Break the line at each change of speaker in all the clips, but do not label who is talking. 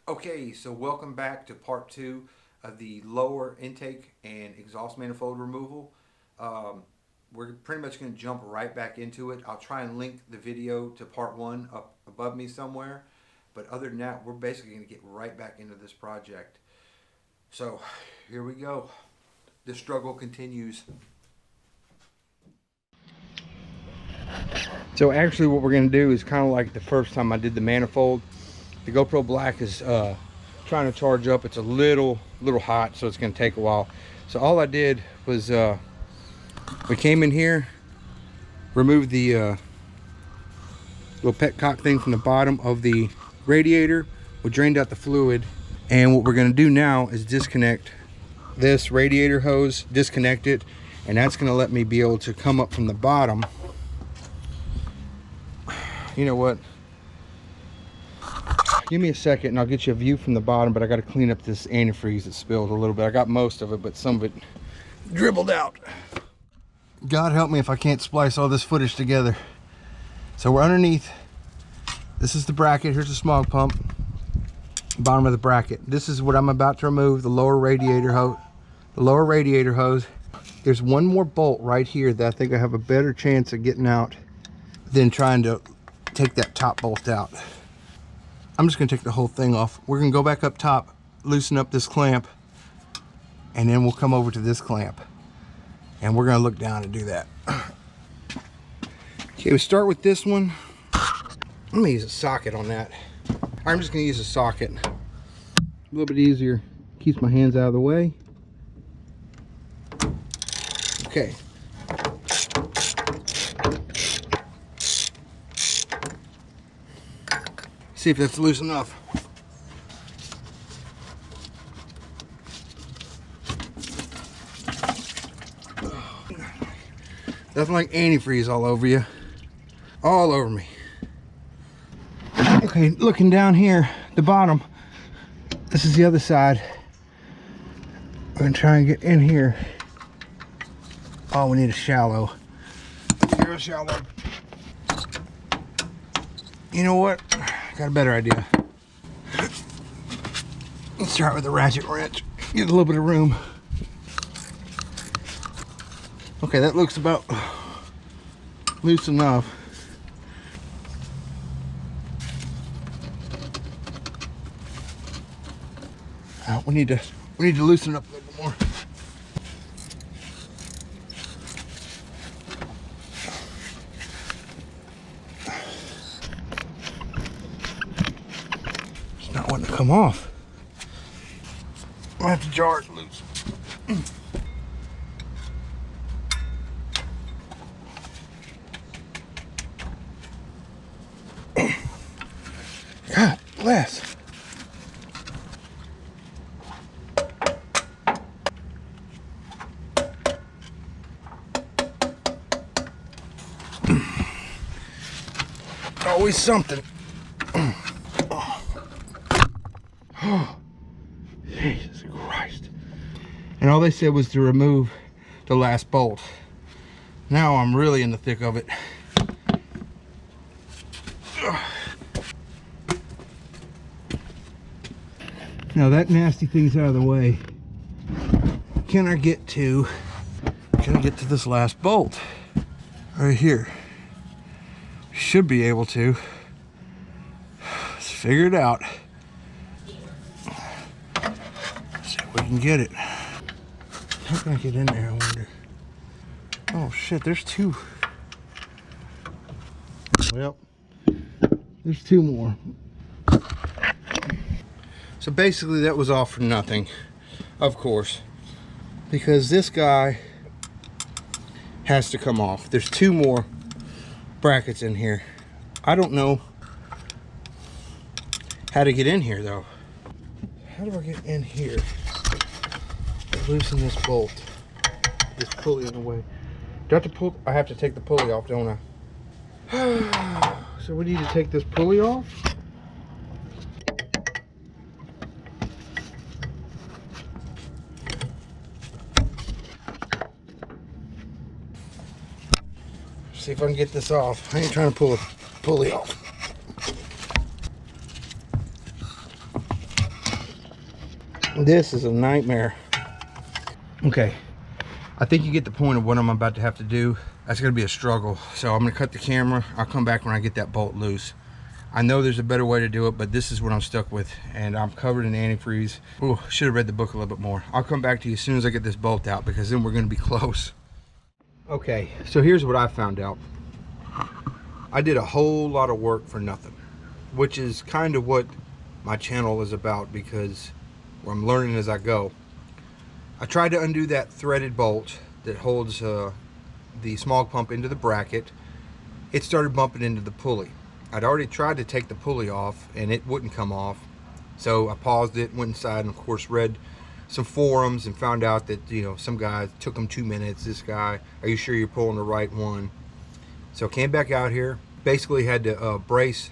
Okay, so welcome back to part two of the lower intake and exhaust manifold removal. We're pretty much going to jump right back into it. I'll try and link the video to part one up above me somewhere. But other than that, we're basically going to get right back into this project. So here we go. The struggle continues. So actually what we're going to do is kind of like the first time I did the manifold. The GoPro Black is trying to charge up. It's a little hot, so it's going to take a while. So all I did was we came in here, removed the little petcock thing from the bottom of the radiator. We drained out the fluid, and what we're going to do now is disconnect this radiator hose, disconnect it, and that's going to let me be able to come up from the bottom. You know what? Give me a second and I'll get you a view from the bottom, but I got to clean up this antifreeze that spilled a little bit. I got most of it, but some of it dribbled out. God help me if I can't splice all this footage together. So we're underneath. This is the bracket. Here's the smog pump. Bottom of the bracket. This is what I'm about to remove, the lower radiator hose. The lower radiator hose. There's one more bolt right here that I think I have a better chance of getting out than trying to take that top bolt out. I'm just going to take the whole thing off. We're going to go back up top, loosen up this clamp, and then we'll come over to this clamp. And we're going to look down and do that. Okay, we start with this one. I'm going to use a socket on that. I'm just going to use a socket. A little bit easier. Keeps my hands out of the way. Okay. See if that's loose enough. Nothing like antifreeze all over you. All over me. Okay, looking down here, the bottom. This is the other side. I'm gonna try and get in here. Oh, we need a shallow. Zero shallow. You know what? Got a better idea. Let's start with a ratchet wrench. Get a little bit of room. Okay, that looks about loose enough. We need to loosen it up a little bit more. It's not wanting to come off. I have to jar it loose. God bless. Always something. Oh, Jesus Christ. And all they said was to remove the last bolt. Now I'm really in the thick of it. Now that nasty thing's out of the way. Can I get to this last bolt? Right here. Should be able to. Let's figure it out. See if we can get it. How can I get in there, I wonder? Oh shit, there's two. Well, there's two more. So basically that was all for nothing, of course, because this guy has to come off. There's two more brackets in here. I don't know how to get in here though. How do I get in here? Loosen this bolt. This pulley in the way. Do I have to pull? I have to take the pulley off, don't I? So we need to take this pulley off. See if I can get this off. I ain't trying to pull a pulley off. This is a nightmare. Okay, I think you get the point of what I'm about to have to do. That's gonna be a struggle. So I'm gonna cut the camera. I'll come back when I get that bolt loose. I know there's a better way to do it, but this is what I'm stuck with, and I'm covered in antifreeze. Ooh, should have read the book a little bit more. I'll come back to you as soon as I get this bolt out, because then we're gonna be close. Okay, so here's what I found out. I did a whole lot of work for nothing, which is kind of what my channel is about, because I'm learning as I go. I tried to undo that threaded bolt that holds the Smog Pump into the bracket. It started bumping into the pulley. I'd already tried to take the pulley off and it wouldn't come off. So I paused it, went inside, and of course read some forums and found out that, you know, some guy took him 2 minutes. This guy, are you sure you're pulling the right one? So came back out here, basically had to brace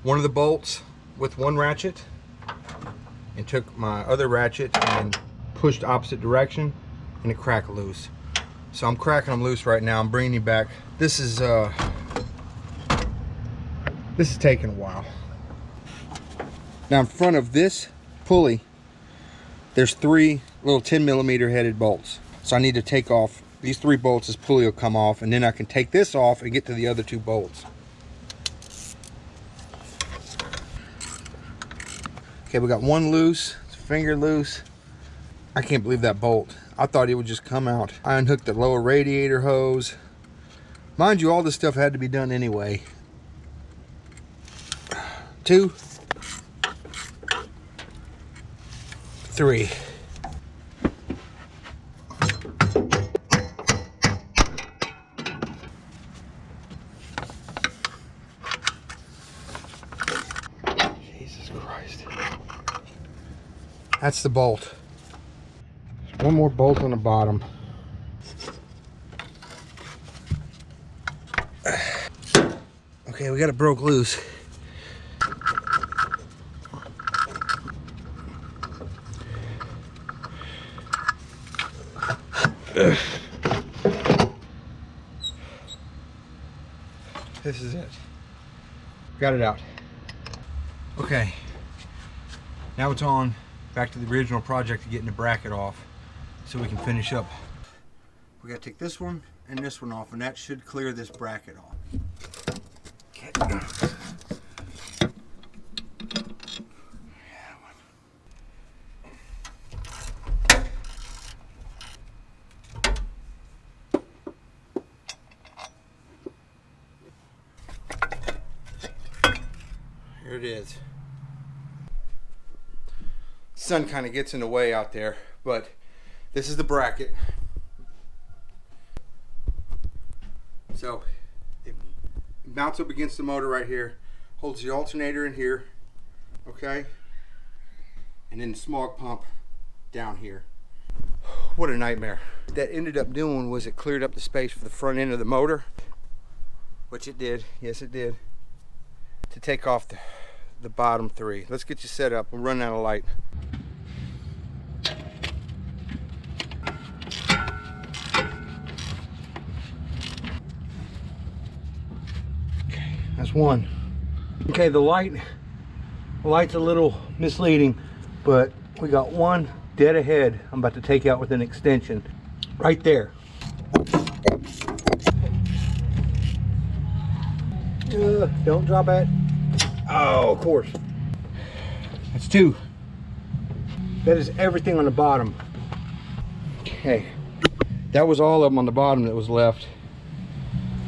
one of the bolts with one ratchet, and took my other ratchet and pushed opposite direction, and it cracked loose. So I'm cracking them loose right now. I'm bringing you back. This is taking a while. Now in front of this pulley, there's 3 little 10mm headed bolts. So I need to take off these 3 bolts. This pulley will come off, and then I can take this off and get to the other 2 bolts. Okay, we got one loose, it's finger loose. I can't believe that bolt. I thought it would just come out. I unhooked the lower radiator hose. Mind you, all this stuff had to be done anyway. 2, 3. Jesus Christ. That's the bolt. There's one more bolt on the bottom. Okay, we got it broke loose. This is it. Got it out. Okay, now it's on back to the original project of getting the bracket off so we can finish up. We gotta take this one and this one off, and that should clear this bracket off. Okay. Here it is. Sun kind of gets in the way out there, but this is the bracket. So it mounts up against the motor right here, holds the alternator in here, okay, and then the smog pump down here. What a nightmare. What that ended up doing was it cleared up the space for the front end of the motor, which it did. Yes, it did. To take off the bottom 3. Let's get you set up. We're running out of light. Okay, that's one. Okay, the light's a little misleading, but we got one dead ahead I'm about to take out with an extension right there. Don't drop it. Oh, of course. That's 2. That is everything on the bottom. Okay, that was all of them on the bottom that was left.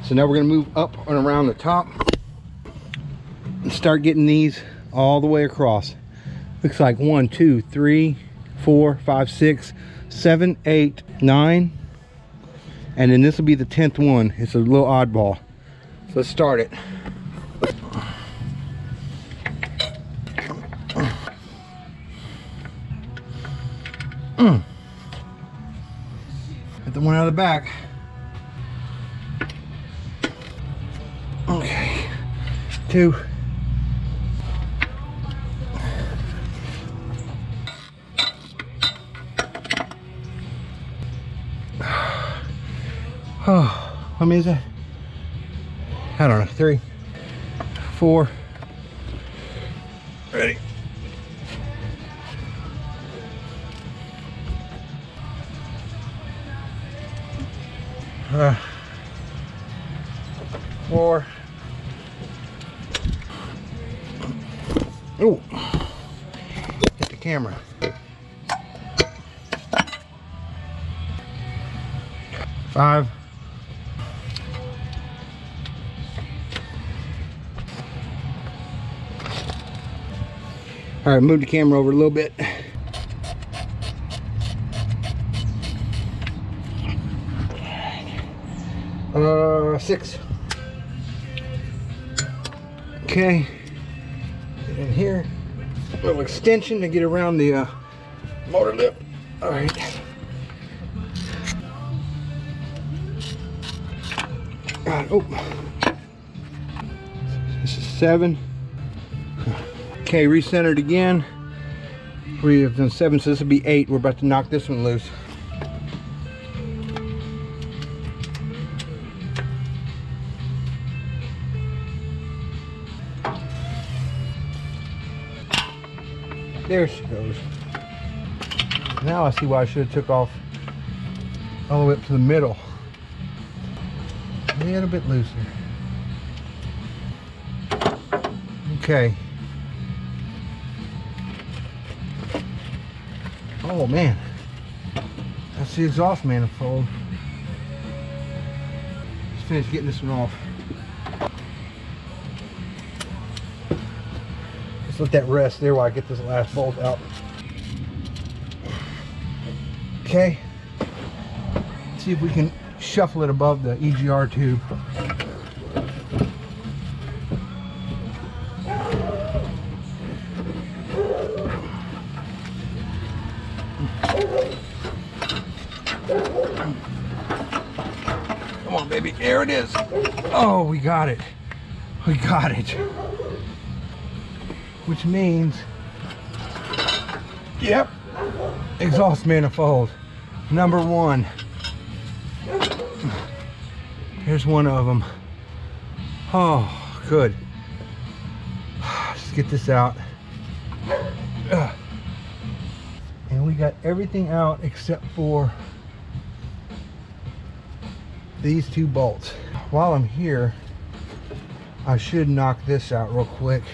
So now we're gonna move up and around the top and start getting these all the way across. Looks like 1, 2, 3, 4, 5, 6, 7, 8, 9, and then this will be the 10th one. It's a little oddball. So let's start it. Get the one out of the back. Okay, 2. Oh, how many is that? I don't know. 3, 4. Ready? 4. Oh, hit the camera. 5. All right, move the camera over a little bit. 6. Okay, get in here. A little extension to get around the motor lip. All right. Oh, this is 7. Okay, recentered again. We have done 7, so this will be 8. We're about to knock this one loose. There she goes. Now I see why I should have took off all the way up to the middle. A little bit looser. Okay. Oh man, that's the exhaust manifold. Just finished getting this one off. Just let that rest there while I get this last bolt out. Okay, let's see if we can shuffle it above the EGR tube. Come on, baby, there it is. Oh, we got it. We got it. Which means, yep, exhaust manifold number 1. Here's one of them. Oh, good. Let's get this out. And we got everything out except for these 2 bolts. While I'm here, I should knock this out real quick.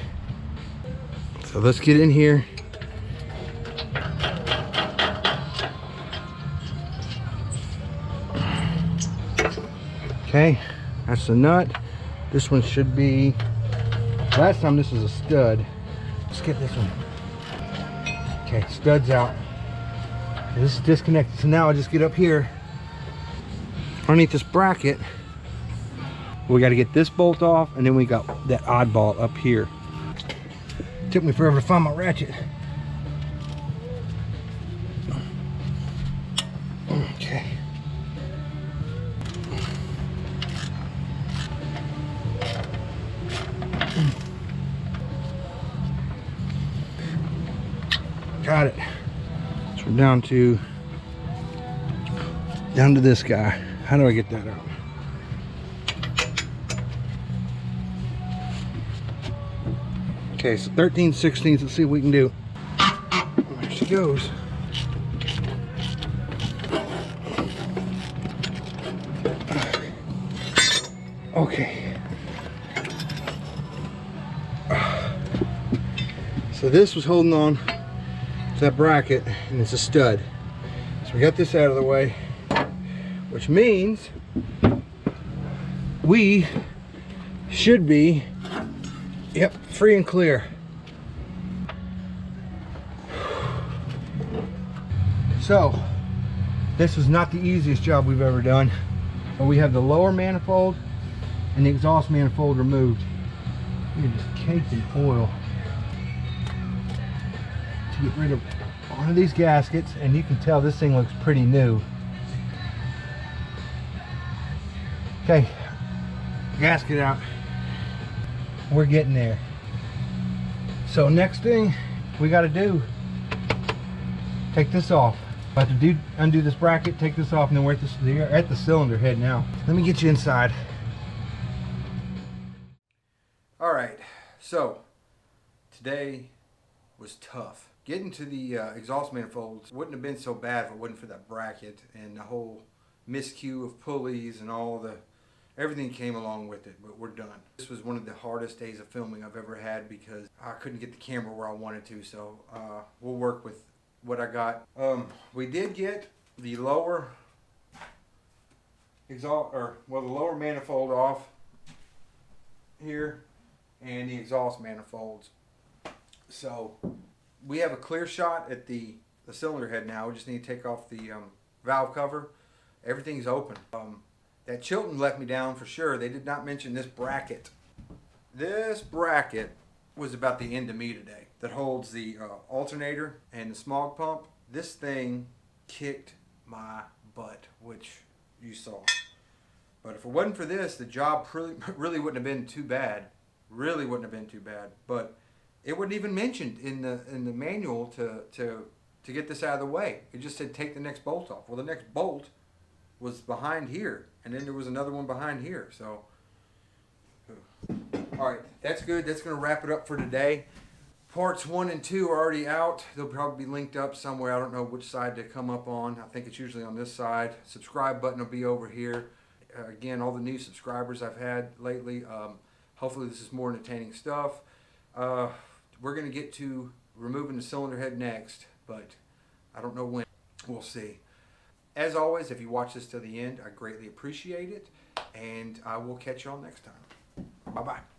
So let's get in here. Okay, that's the nut. This one should be, last time this was a stud. Let's get this one. Okay, stud's out. This is disconnected. So now I just get up here underneath this bracket. We got to get this bolt off, and then we got that oddball up here. Took me forever to find my ratchet. Okay. Got it. So we're down to this guy. How do I get that out? Okay, so 13/16. Let's see what we can do. There she goes. Okay. So this was holding on to that bracket, and it's a stud. So we got this out of the way, which means we should be, yep, free and clear. So this was not the easiest job we've ever done, but we have the lower manifold and the exhaust manifold removed. We're just caked in oil to get rid of one of these gaskets, and you can tell this thing looks pretty new. Okay, gasket out. We're getting there. So next thing we got to do, take this off. About to undo this bracket, take this off, and then we're at the cylinder head now. Let me get you inside. All right, so today was tough. Getting to the exhaust manifolds wouldn't have been so bad if it wasn't for that bracket and the whole miscue of pulleys and everything came along with it, but we're done. This was one of the hardest days of filming I've ever had because I couldn't get the camera where I wanted to, so we'll work with what I got. We did get the lower exhaust, the lower manifold off here and the exhaust manifolds. So we have a clear shot at the cylinder head now. We just need to take off the valve cover. Everything's open. That Chilton let me down for sure. They did not mention this bracket. This bracket was about the end of me today. That holds the alternator and the smog pump. This thing kicked my butt, which you saw. But if it wasn't for this, the job really wouldn't have been too bad. Really wouldn't have been too bad. But it wasn't even mentioned in the manual to get this out of the way. It just said take the next bolt off. Well, the next bolt was behind here, and then there was another one behind here. So, all right, that's good. That's going to wrap it up for today. Parts 1 and 2 are already out. They'll probably be linked up somewhere. I don't know which side they come up on. I think it's usually on this side. Subscribe button will be over here. Again, all the new subscribers I've had lately. Hopefully this is more entertaining stuff. We're going to get to removing the cylinder head next, but I don't know when. We'll see. As always, if you watch this to the end, I greatly appreciate it, and I will catch y'all next time. Bye-bye.